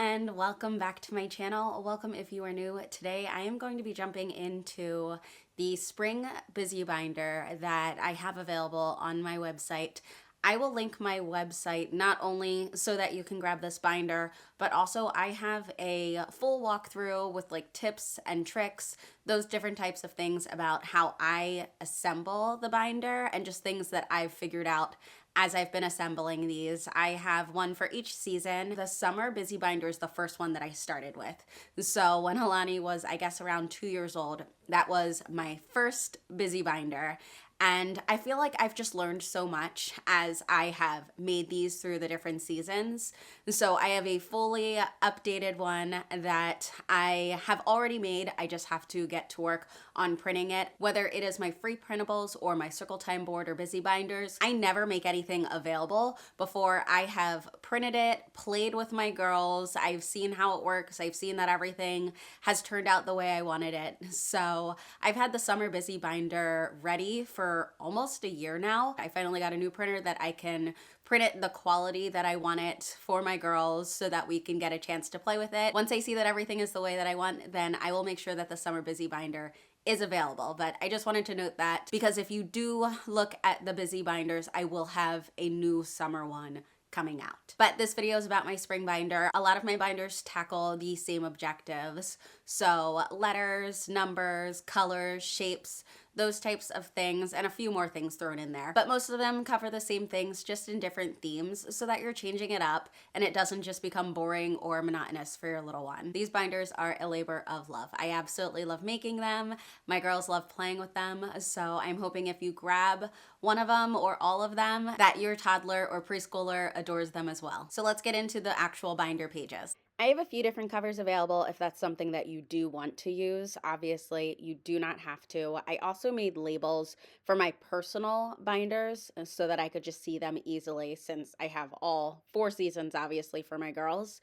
and welcome back to my channel. Welcome if you are new. Today I am going to be jumping into the spring busy binder that I have available on my website. I will link my website not only so that you can grab this binder, but also I have a full walkthrough with like tips and tricks, those different types of things about how I assemble the binder and just things that I've figured out as I've been assembling these. I have one for each season. The summer busy binder is the first one that I started with. So when Alani was, I guess, around 2 years old, that was my first busy binder. And I feel like I've just learned so much as I have made these through the different seasons. So I have a fully updated one that I have already made. I just have to get to work on printing it. Whether it is my free printables or my circle time board or busy binders, I never make anything available before I have printed it, played with my girls. I've seen how it works. I've seen that everything has turned out the way I wanted it. So I've had the summer busy binder ready for almost a year now. I finally got a new printer that I can print it the quality that I want it for my girls so that we can get a chance to play with it. Once I see that everything is the way that I want, then I will make sure that the summer busy binder is available. But I just wanted to note that because if you do look at the busy binders, I will have a new summer one coming out. But this video is about my spring binder. A lot of my binders tackle the same objectives. So letters, numbers, colors, shapes, those types of things, and a few more things thrown in there. But most of them cover the same things, just in different themes, so that you're changing it up and it doesn't just become boring or monotonous for your little one. These binders are a labor of love. I absolutely love making them. My girls love playing with them. So I'm hoping if you grab one of them or all of them, that your toddler or preschooler adores them as well. So let's get into the actual binder pages. I have a few different covers available if that's something that you do want to use. Obviously, you do not have to. I also made labels for my personal binders so that I could just see them easily, since I have all 4 seasons, obviously, for my girls.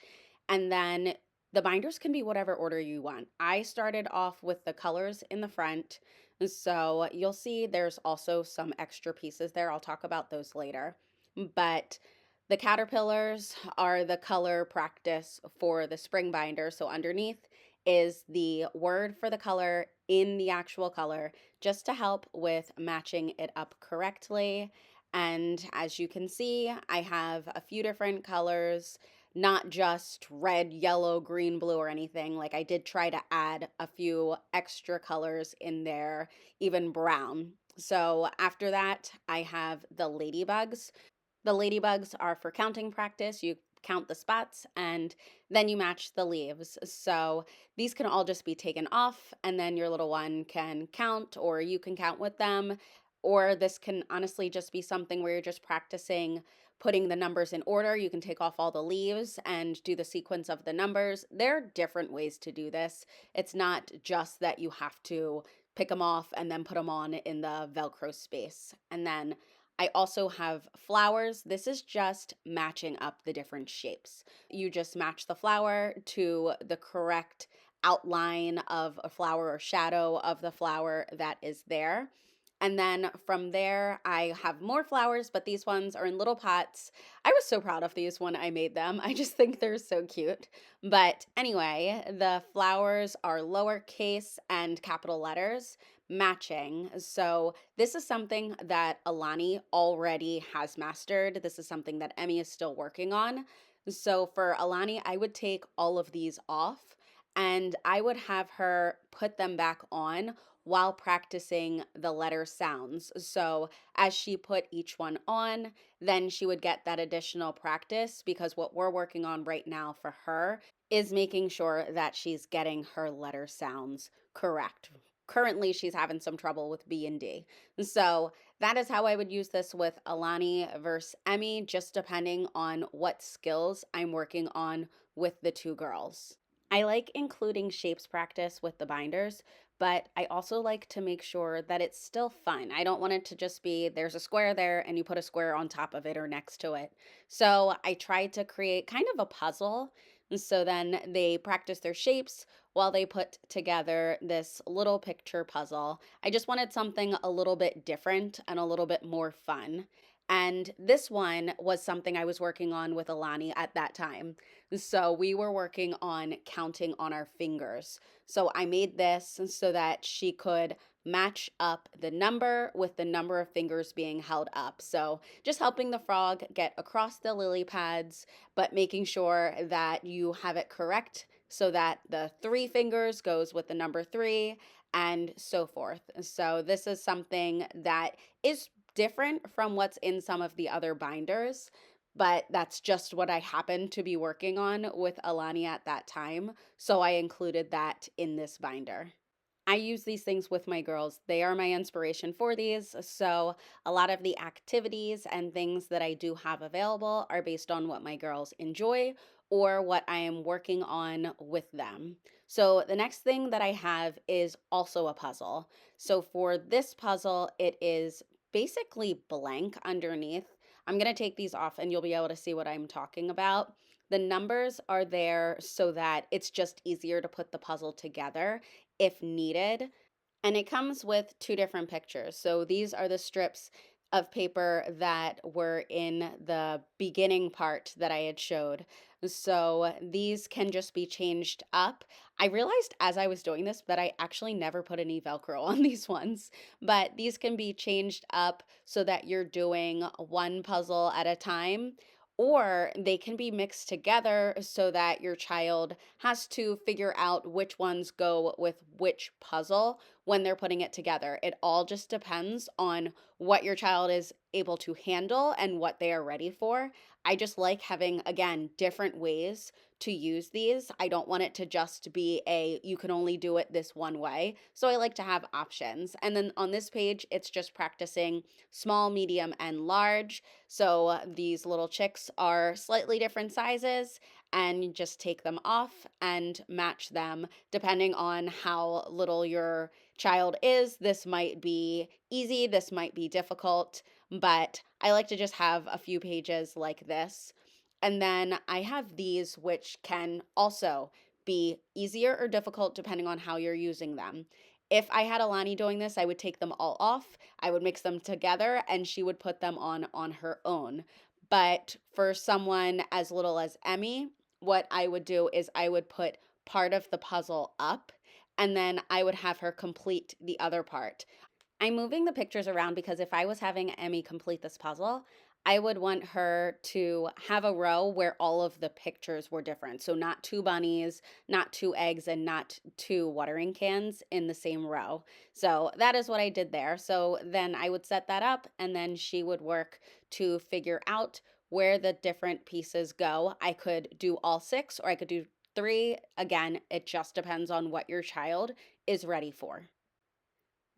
And then the binders can be whatever order you want. I started off with the colors in the front, so you'll see there's also some extra pieces there. I'll talk about those later. But the caterpillars are the color practice for the spring binder. So underneath is the word for the color in the actual color, just to help with matching it up correctly. And as you can see, I have a few different colors, not just red, yellow, green, blue, or anything. Like, I did try to add a few extra colors in there, even brown. So after that, I have the ladybugs. The ladybugs are for counting practice. You count the spots and then you match the leaves. So these can all just be taken off and then your little one can count, or you can count with them. Or this can honestly just be something where you're just practicing putting the numbers in order. You can take off all the leaves and do the sequence of the numbers. There are different ways to do this. It's not just that you have to pick them off and then put them on in the Velcro space. And then I also have flowers. This is just matching up the different shapes. You just match the flower to the correct outline of a flower or shadow of the flower that is there. And then from there, I have more flowers, but these ones are in little pots. I was so proud of these when I made them. I just think they're so cute. But anyway, the flowers are lowercase and capital letters matching. So this is something that Alani already has mastered. This is something that Emmy is still working on. So for Alani, I would take all of these off and I would have her put them back on while practicing the letter sounds. So as she put each one on, then she would get that additional practice, because what we're working on right now for her is making sure that she's getting her letter sounds correct. Currently, she's having some trouble with B and D. So that is how I would use this with Alani versus Emmy, just depending on what skills I'm working on with the 2 girls. I like including shapes practice with the binders, but I also like to make sure that it's still fun. I don't want it to just be there's a square there and you put a square on top of it or next to it. So I tried to create kind of a puzzle. And so then they practice their shapes while they put together this little picture puzzle. I just wanted something a little bit different and a little bit more fun. And this one was something I was working on with Alani at that time. So we were working on counting on our fingers. So I made this so that she could match up the number with the number of fingers being held up. So just helping the frog get across the lily pads, but making sure that you have it correct so that the 3 fingers goes with the number 3 and so forth. So this is something that is different from what's in some of the other binders, but that's just what I happened to be working on with Alani at that time. So I included that in this binder. I use these things with my girls. They are my inspiration for these. So, a lot of the activities and things that I do have available are based on what my girls enjoy or what I am working on with them. So, the next thing that I have is also a puzzle. So, for this puzzle, it is basically blank underneath. I'm going to take these off and you'll be able to see what I'm talking about. The numbers are there so that it's just easier to put the puzzle together if needed. And it comes with 2 different pictures. So these are the strips of paper that were in the beginning part that I had showed. So these can just be changed up. I realized as I was doing this that I actually never put any Velcro on these ones, but these can be changed up so that you're doing one puzzle at a time, or they can be mixed together so that your child has to figure out which ones go with which puzzle when they're putting it together. It all just depends on what your child is able to handle and what they are ready for. I just like having, again, different ways to use these. I don't want it to just be you can only do it this one way. So I like to have options. And then on this page, it's just practicing small, medium, and large. So these little chicks are slightly different sizes, and you just take them off and match them depending on how little your child is. This might be easy, this might be difficult, but I like to just have a few pages like this. And then I have these, which can also be easier or difficult depending on how you're using them. If I had Alani doing this, I would take them all off, I would mix them together, and she would put them on her own. But for someone as little as Emmy, what I would do is I would put part of the puzzle up, and then I would have her complete the other part. I'm moving the pictures around because if I was having Emmy complete this puzzle, I would want her to have a row where all of the pictures were different. So not 2 bunnies, not 2 eggs, and not 2 watering cans in the same row. So that is what I did there. So then I would set that up and then she would work to figure out where the different pieces go. I could do all 6 or I could do 3. Again, it just depends on what your child is ready for.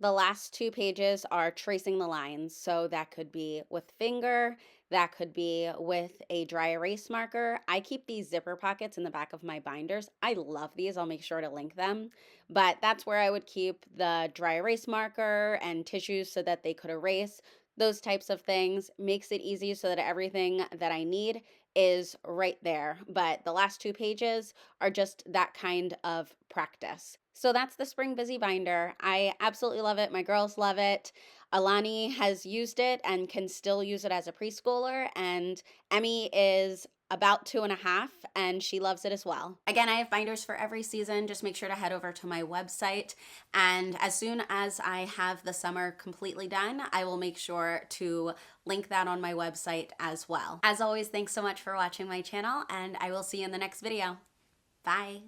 The last 2 pages are tracing the lines. So that could be with finger, that could be with a dry erase marker. I keep these zipper pockets in the back of my binders. I love these. I'll make sure to link them. But that's where I would keep the dry erase marker and tissues so that they could erase. Those types of things makes it easy so that everything that I need is right there. But the last 2 pages are just that kind of practice. So that's the Spring Busy Binder. I absolutely love it. My girls love it. Alani has used it and can still use it as a preschooler, and Emmy is about 2.5 and she loves it as well. Again, I have binders for every season. Just make sure to head over to my website, and as soon as I have the summer completely done, I will make sure to link that on my website as well. As always, thanks so much for watching my channel, and I will see you in the next video. Bye.